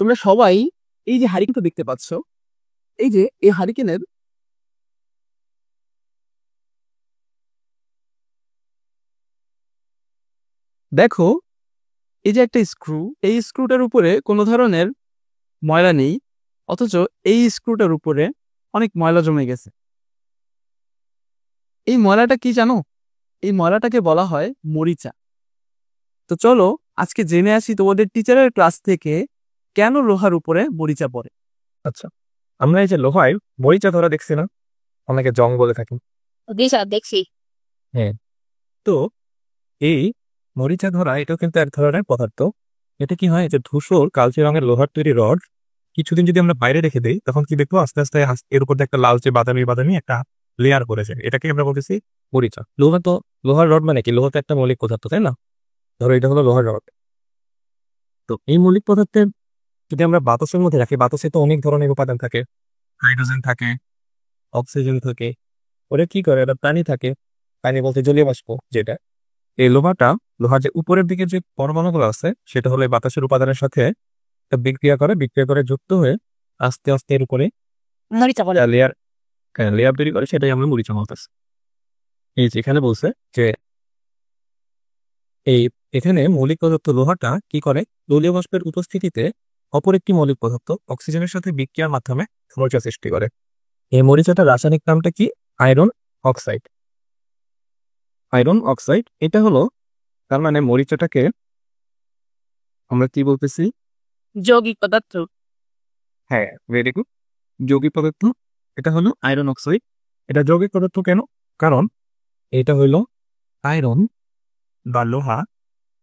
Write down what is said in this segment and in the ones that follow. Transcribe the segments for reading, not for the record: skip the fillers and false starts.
তোমরা সবাই এই যে হারিকেনটা দেখতে পাচ্ছ, এই যে এই হারিকেনের দেখো, এই যে একটা স্ক্রু, এই স্ক্রুটার উপরে কোনো ধরনের ময়লা নেই, অথচ এই স্ক্রুটার উপরে অনেক ময়লা জমে গেছে। এই ময়লাটা কি জানো? এই ময়লাটাকে বলা হয় মরিচা। তো চলো আজকে জেনে আসি তোমাদের টিচারের ক্লাস থেকে কেন লোহার উপরে মরিচা পড়ে। আচ্ছা, আমরা এই যে লোহায় মরিচা ধরা দেখছি না, অনেকে জং বলে থাকি। জি স্যার, দেখছি। হ্যাঁ, তো এই মরিচা ধরা এটাও কিন্তু এক ধরনের পদার্থ। এটা কি হয়, যে ধূসর কালচে রঙের লোহার তৈরি রড কিছুদিন যদি আমরা বাইরে রেখে দিই, তখন কি দেখবো আস্তে আস্তে এর উপর দিয়ে একটা লালচে বাদামি বাদামি একটা লেয়ার করেছে। এটাকে আমরা বলতেছি মরিচা। লোহার রড মানে কি? লোহা তো একটা মৌলিক পদার্থ, তাই না? ধরো এটা হলো লোহার রড। তো এই মৌলিক পদার্থের যদি আমরা বাতাসের মধ্যে রাখি, বাতাসে তো অনেক ধরনের উপাদান থাকে, হাইড্রোজেন থাকে, অক্সিজেন থাকে। ওরা কি করে? ওরা পানি থাকে, পানি বলতে জলীয় বাষ্প যেটা। এই লোহার যে উপরের দিকে যে পরমাণুগুলো আছে, সেটা হলো এই বাতাসের উপাদানের সাথে একটা বিক্রিয়া করে যুক্ত হয়ে আস্তে আস্তে এর উপরে মরিচা বলে। লেয়ার লেয়ার তৈরি করে, সেটাই আমরা মরিচা বলতেছি। এই যে এখানে বলছে যে এই এখানে মৌলিক পদার্থ লোহাটা কি করে, জলীয় বাষ্পের উপস্থিতিতে অপর একটি মৌলিক পদার্থ অক্সিজেনের সাথে বিক্রিয়ার মাধ্যমে মরিচা সৃষ্টি করে। এই মরিচাটার রাসায়নিক নামটা কি? Iron oxide. আয়রন অক্সাইড এটা হলো, তার মানে মরিচাটাকে আমরা কি বলতেছি? যৌগিক পদার্থ। হ্যাঁ, ভেরি গুড, যৌগিক পদার্থ। এটা হলো আয়রন অক্সাইড। এটা যৌগিক পদার্থ কেন? কারণ এটা হইলো আয়রন বা লোহা,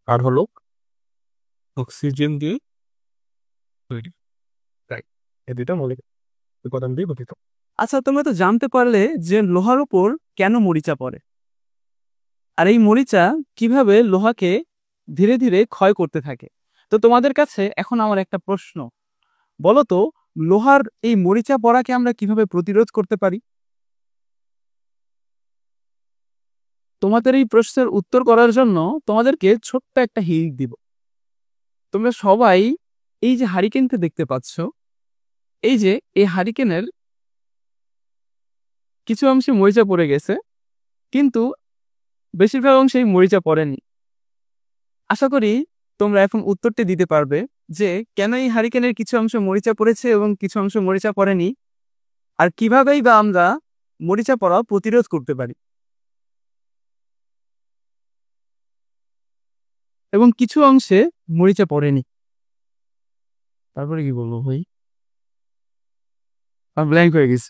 আর হলো অক্সিজেন দিয়ে তৈরি। তাই এই দুইটা মৌলিক উপাদান দিয়ে গঠিত। আচ্ছা, তোমরা তো জানতে পারলে যে লোহার উপর কেন মরিচা পড়ে, আর এই মরিচা কিভাবে লোহাকে ধীরে ধীরে ক্ষয় করতে থাকে। তো তোমাদের কাছে এখন আমার একটা প্রশ্ন, বলো তো, লোহার এই মরিচা পড়াকে আমরা কিভাবে প্রতিরোধ করতে পারি? তোমাদের এই প্রশ্নের উত্তর করার জন্য তোমাদেরকে ছোট্ট একটা হিন্ট দিব। তোমরা সবাই এই যে হারিকেনটা দেখতে পাচ্ছ, এই যে এই হারিকেনের কিছু অংশে মরিচা পড়ে গেছে, কিন্তু বেশিরভাগ অংশেই মরিচা পড়েনি। আশা করি তোমরা এখন উত্তরটি দিতে পারবে যে কেন এই হারিকেনের কিছু অংশ মরিচা পড়েছে এবং কিছু অংশ মরিচা পড়েনি, আর কিভাবেই বা আমরা মরিচা পড়া প্রতিরোধ করতে পারি। এবং কিছু অংশে মরিচা পড়েনি, তারপরে কি বলবো ভাই, ব্ল্যাঙ্ক হয়ে গেছে।